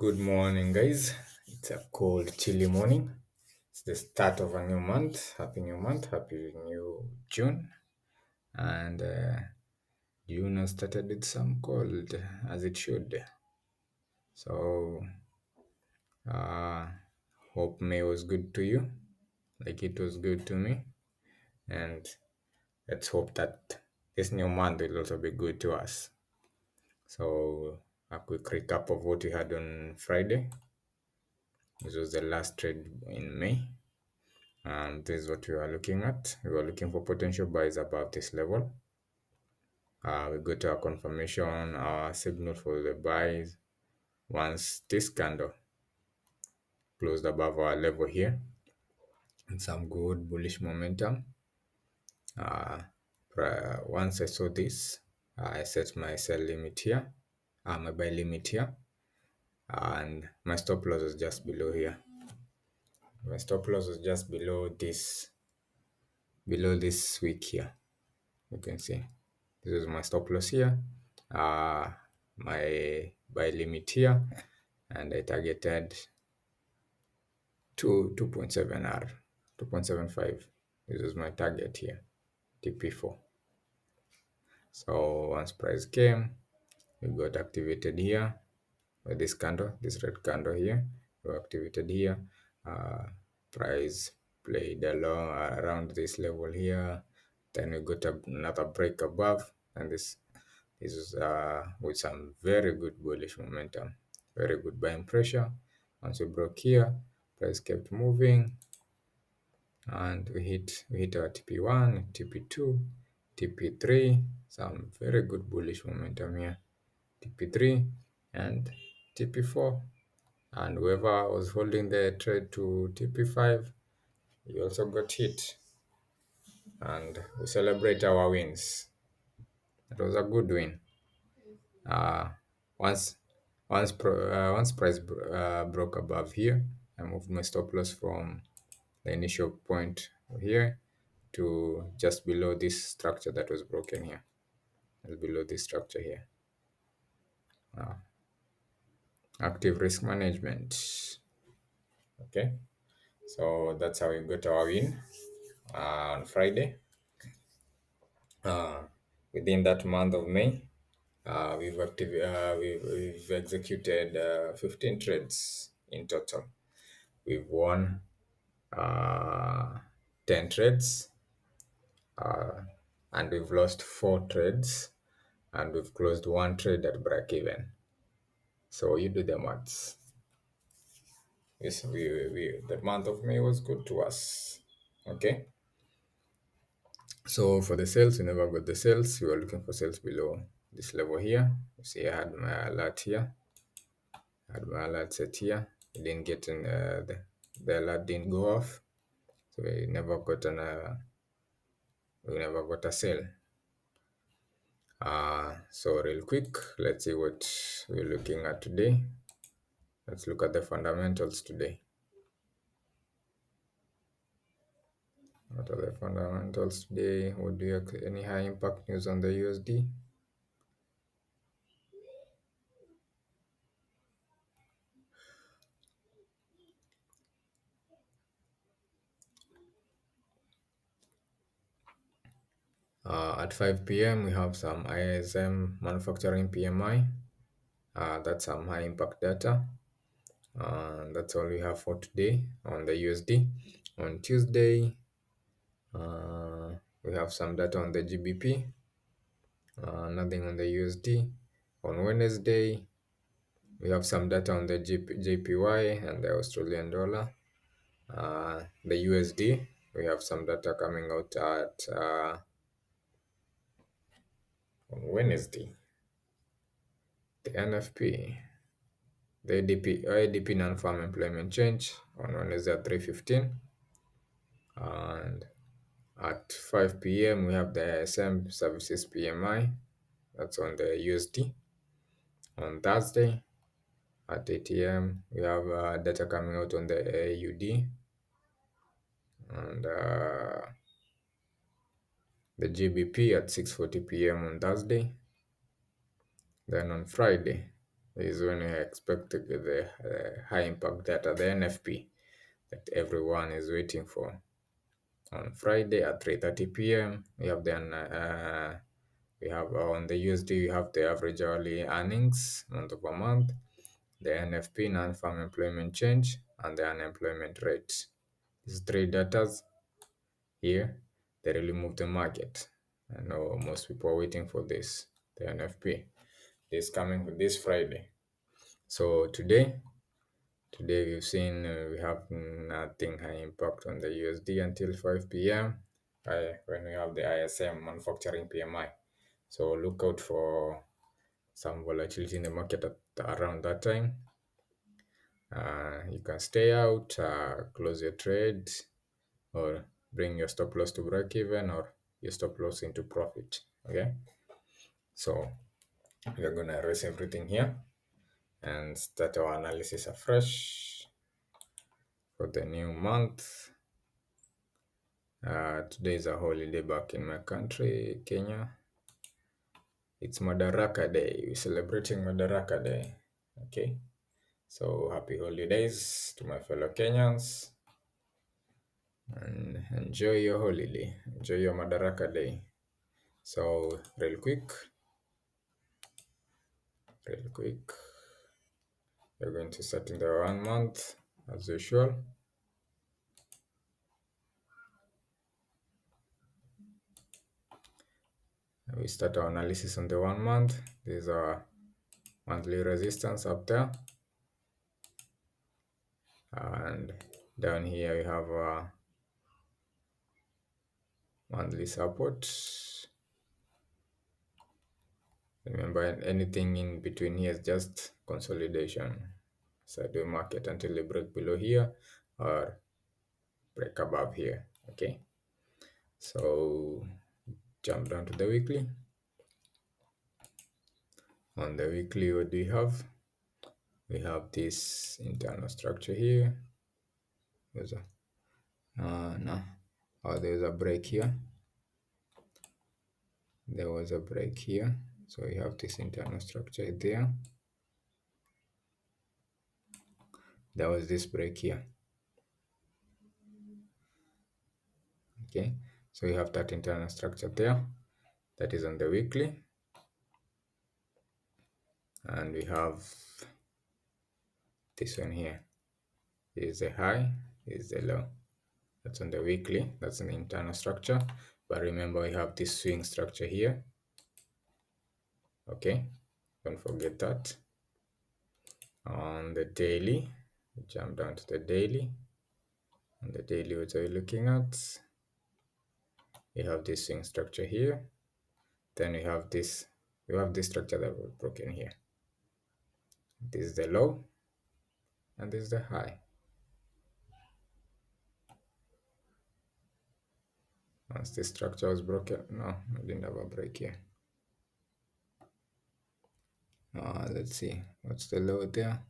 Good morning, guys. It's a cold, chilly morning. It's the start of a new month. Happy new month. Happy new June. And June has started with some cold, as it should. So, uh, hope May was good to you, like it was good to me. And let's hope that this new month will also be good to us. So, a quick recap of what we had on Friday. This was the last trade in May. And this is what we are looking at. We were looking for potential buys above this level. We got our confirmation, our signal for the buys once this candle closed above our level here, and some good bullish momentum. Uh, Once I saw this, I set my sell limit here, my buy limit here, and my stop loss was just below here. My stop loss was just below this week here. You can see this is my stop loss here, my buy limit here, and I targeted 2.7 R, 2.75. This is my target here, TP4. So once price came, we got activated here by this candle, this red candle here. We were activated here. Uh, Price played along around this level here. Then we got another break above, and this is with some very good bullish momentum, very good buying pressure. Once we broke here, price kept moving, and we hit our TP1, TP2, TP3. Some very good bullish momentum here. TP3 and TP4, and whoever was holding the trade to TP5, he also got hit, and we celebrate our wins. It was a good win. Uh, once once price broke above here, I moved my stop loss from the initial point here to just below this structure that was broken here, below this structure here. Active risk management. Okay, so that's how we got our win on Friday. Within that month of May, we've executed 15 trades in total. We've won uh, 10 trades, and we've lost 4 trades, and we've closed 1 trade at break even. So you do the maths. Yes, the month of May was good to us. Okay. So for the sales, we never got the sales. We were looking for sales below this level here. You see, I had my alert here. I had my alert set here. It didn't get in. The alert didn't go off, so we never got a sale. So real quick, let's see what we're looking at today. Let's look at the fundamentals today. What are the fundamentals today? What do you have any high impact news on the USD? At 5 p.m., we have some ISM manufacturing PMI. That's some high impact data. That's all we have for today on the USD. On Tuesday, we have some data on the GBP, nothing on the USD. On Wednesday, we have some data on the JPY and the Australian dollar. The USD, we have some data coming out at on Wednesday. The NFP, the ADP non-farm employment change on Wednesday at 3:15, and at 5 p.m. we have the ISM services PMI, that's on the USD. On Thursday at 8 a.m. we have data coming out on the AUD, and the GBP at 6:40 p.m. on Thursday. Then on Friday This is when we expect to get the high impact data, the NFP, that everyone is waiting for. On Friday at 3:30 p.m., we have on the USD, we have the average hourly earnings month over month, the NFP, non-farm employment change, and the unemployment rate. These three datas here, they really move the market. I know most people are waiting for this, the NFP. This coming this Friday. So today we've seen we have nothing high impact on the USD until 5 p.m. When we have the ISM manufacturing PMI. So look out for some volatility in the market at around that time. You can stay out, close your trade, or bring your stop loss to break even, or your stop loss into profit. Okay, so we are gonna erase everything here and start our analysis afresh for the new month. Today is a holiday back in my country, Kenya. It's Madaraka Day. We're celebrating Madaraka Day. Okay, so happy holidays to my fellow Kenyans, and enjoy your holiday. Enjoy your Madaraka Day. So real quick, we're going to start in the 1 month as usual. We start our analysis on the 1 month. These are monthly resistance up there, and down here we have monthly support. Remember, anything in between here is just consolidation. Sideways market until they break below here or break above here. Okay, so jump down to the weekly. On the weekly, what do we have? We have this internal structure here. There's a no, oh, there's a break here. There was a break here, so we have this internal structure there. There was this break here. Okay, so we have that internal structure there. That is on the weekly, and we have this one here. Is the high, is the low. That's on the weekly. That's an internal structure. But remember, we have this swing structure here. Okay, don't forget that. On the daily, jump down to the daily. On the daily, what are you looking at? We have this swing structure here. Then we have this structure that was broken here. This is the low, and this is the high. Once this structure was broken, no, we didn't have a break here. Let's see, what's the low there?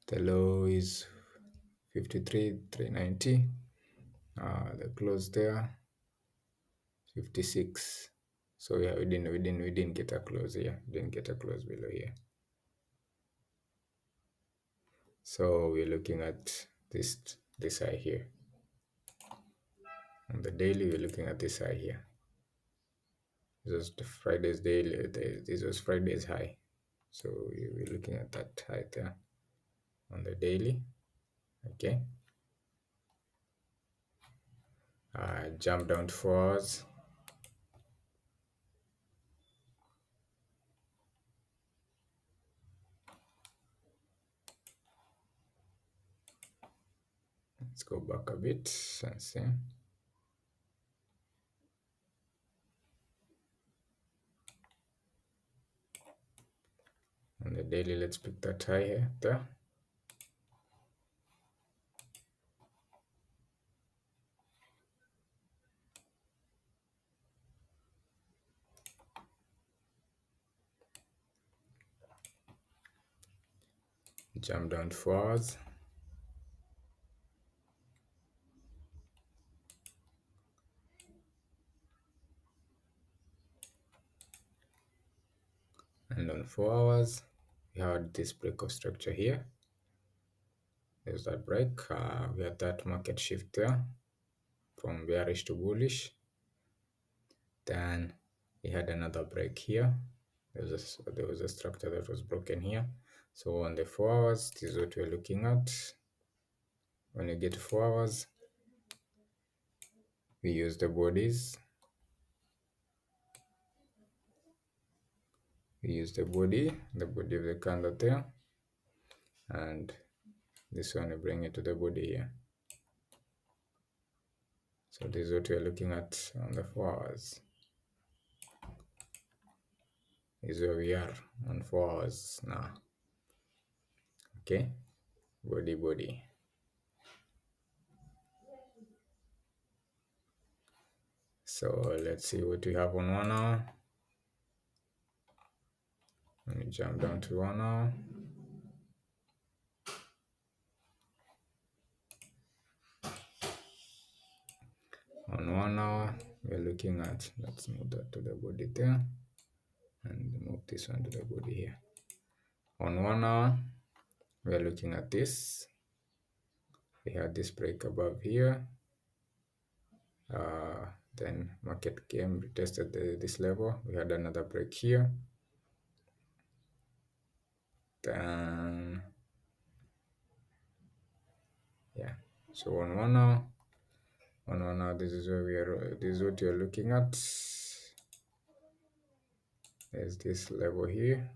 The low is 53,390. The close there 56. So yeah, we didn't get a close here. Didn't get a close below here. So we're looking at this high here. On the daily, we're looking at this high here. This was the Friday's daily. This was Friday's high. So we're looking at that high there on the daily. Okay. Jump down to 4 hours. Let's go back a bit and see. On the daily, let's pick that high here there. Jump down to 4 hours. on 4 hours, we had this break of structure here. There's that break. We had that market shift there from bearish to bullish. Then we had another break here. There was a structure that was broken here. So on the 4 hours, this is what we're looking at. When you get 4 hours, we use the bodies. We use the body of the candle there, and this one we bring it to the body here. So this is what we're looking at on the 4 hours. This is where we are on 4 hours now. Okay, body. So let's see what we have on 1 hour. Let me jump down to 1 hour. On 1 hour, we're looking at, let's move that to the body there and move this one to the body here. On 1 hour, we're looking at this. We had this break above here. Then market came, retested this level. We had another break here. Then, yeah. So on 1 hour, this is where we are. This is what you're looking at. There's this level here.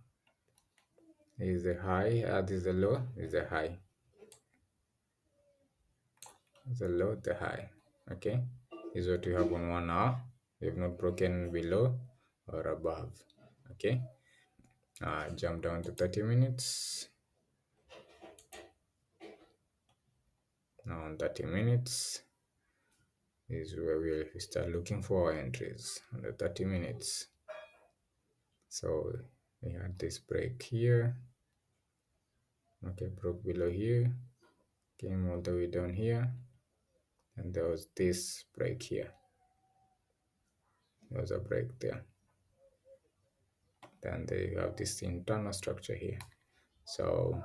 Is the high. This is the low. This is the high. The low, the high. Okay. This is what we have on 1 hour. We have not broken below or above. Okay. Jump down to 30 minutes. Now on 30 minutes is where we start looking for our entries on the 30 minutes. So we had this break here. Okay, broke below here, came all the way down here, and there was this break here. There was a break there. Then they have this internal structure here. So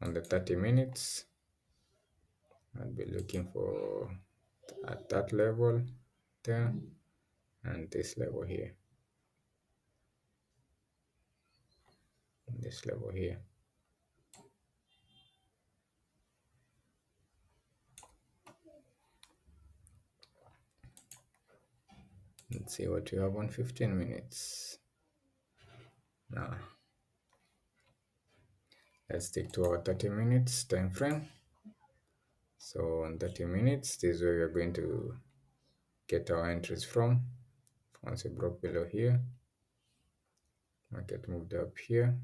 on the 30 minutes, I'll be looking for at that level there and this level here. This level here. Let's see what we have on 15 minutes. Now, let's stick to our 30 minutes time frame. So on 30 minutes, this is where we are going to get our entries from. Once we broke below here, market moved up here,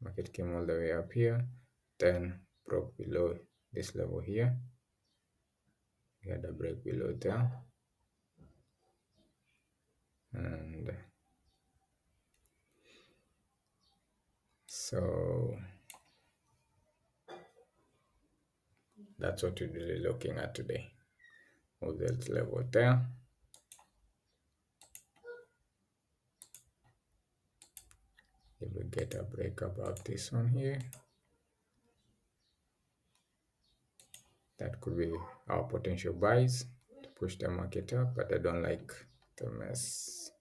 market came all the way up here, then broke below this level here. We had a break below there, and so that's what we're really looking at today. Move that level there. If we get a break above this one here, that could be our potential buys to push the market up, but I don't like the mess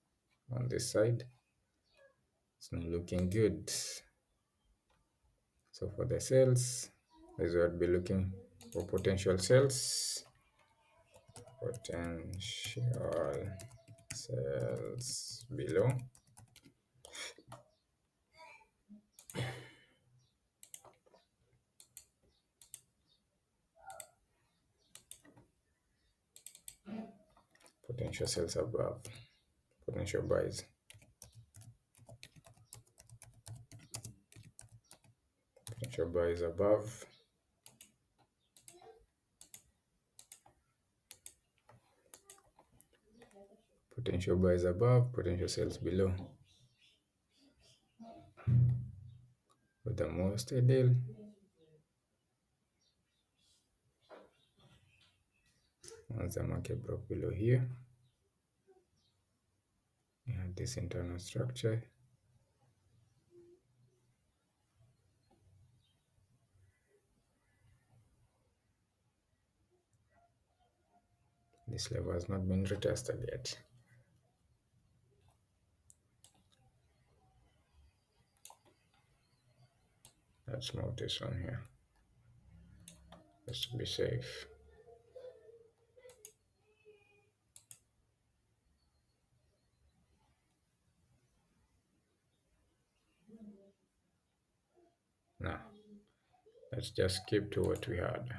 on this side. It's not looking good. So for the sales, this is what I'd be looking for, potential sales. Potential sales below. Potential sales above. Potential buys. Potential buys above. Potential buys above, potential sales below. With the most ideal, once the market broke below here, we have this internal structure. This level has not been retested yet. Let's move this one here just to be safe. Now, let's just keep to what we had.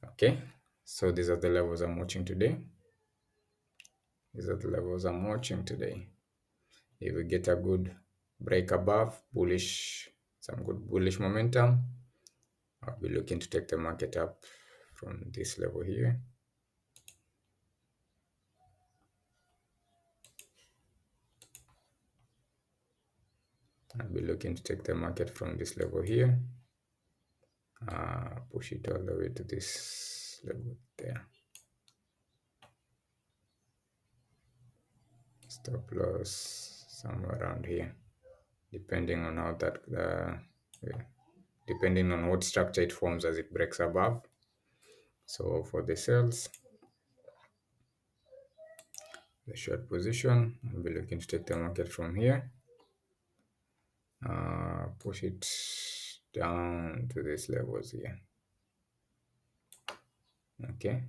Okay, so these are the levels I'm watching today. These are the levels I'm watching today. If we get a good break above, bullish, some good bullish momentum, I'll be looking to take the market up from this level here. I'll be looking to take the market from this level here, push it all the way to this level there. Stop loss somewhere around here, depending on how that, yeah, depending on what structure it forms as it breaks above. So for the sales, the short position, I'll be looking to take the market from here, push it down to these levels here. Okay,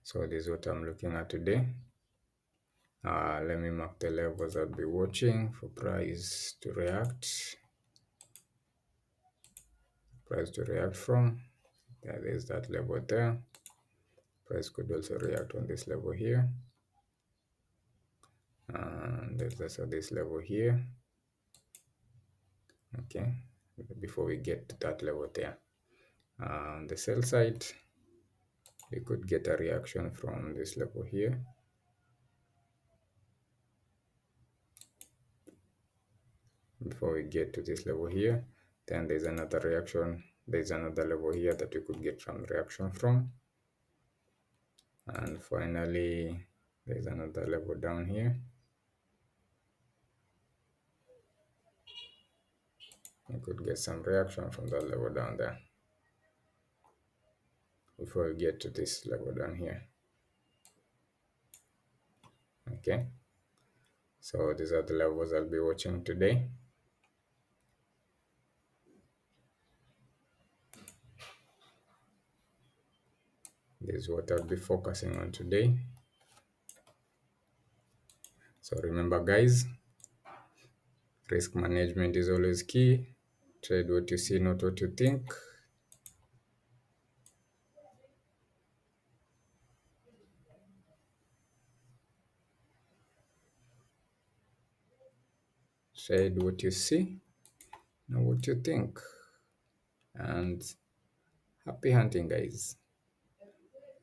so this is what I'm looking at today. Let me mark the levels I'll be watching for price to react. Price to react from. There's that level there. Price could also react on this level here. And there's also this level here. Okay, before we get to that level there. On the sell side, we could get a reaction from this level here. Before we get to this level here, then there's another reaction. There's another level here that we could get some reaction from. And finally, there's another level down here. We could get some reaction from that level down there before we get to this level down here. Okay, so these are the levels I'll be watching today. This is what I'll be focusing on today. So remember guys, risk management is always key. Trade what you see, not what you think. Trade what you see, not what you think. And happy hunting guys.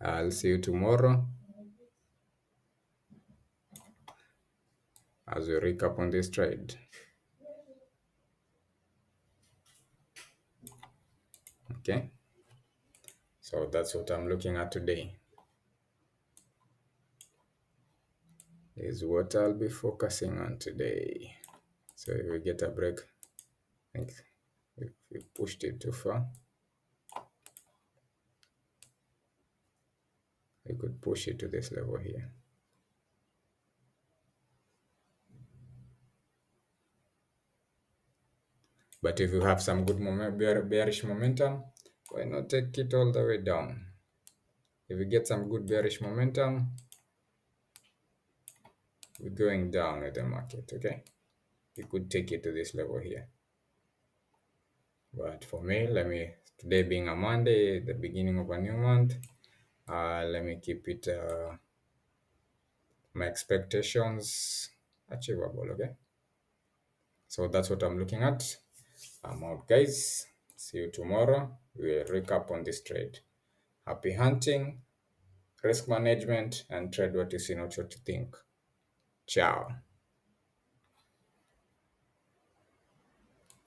I'll see you tomorrow as we recap on this trade. Okay, so that's what I'm looking at today. Is what I'll be focusing on today. So if we get a break, I think if we pushed it too far, we could push it to this level here. But if you have some good bearish momentum, why not take it all the way down? If we get some good bearish momentum, we're going down with the market, okay? You could take it to this level here. But for me, today being a Monday, the beginning of a new month, let me keep it, my expectations achievable, okay? So that's what I'm looking at. I'm out, guys. See you tomorrow. We'll recap on this trade. Happy hunting, risk management, and trade what you see, not what you think. Ciao.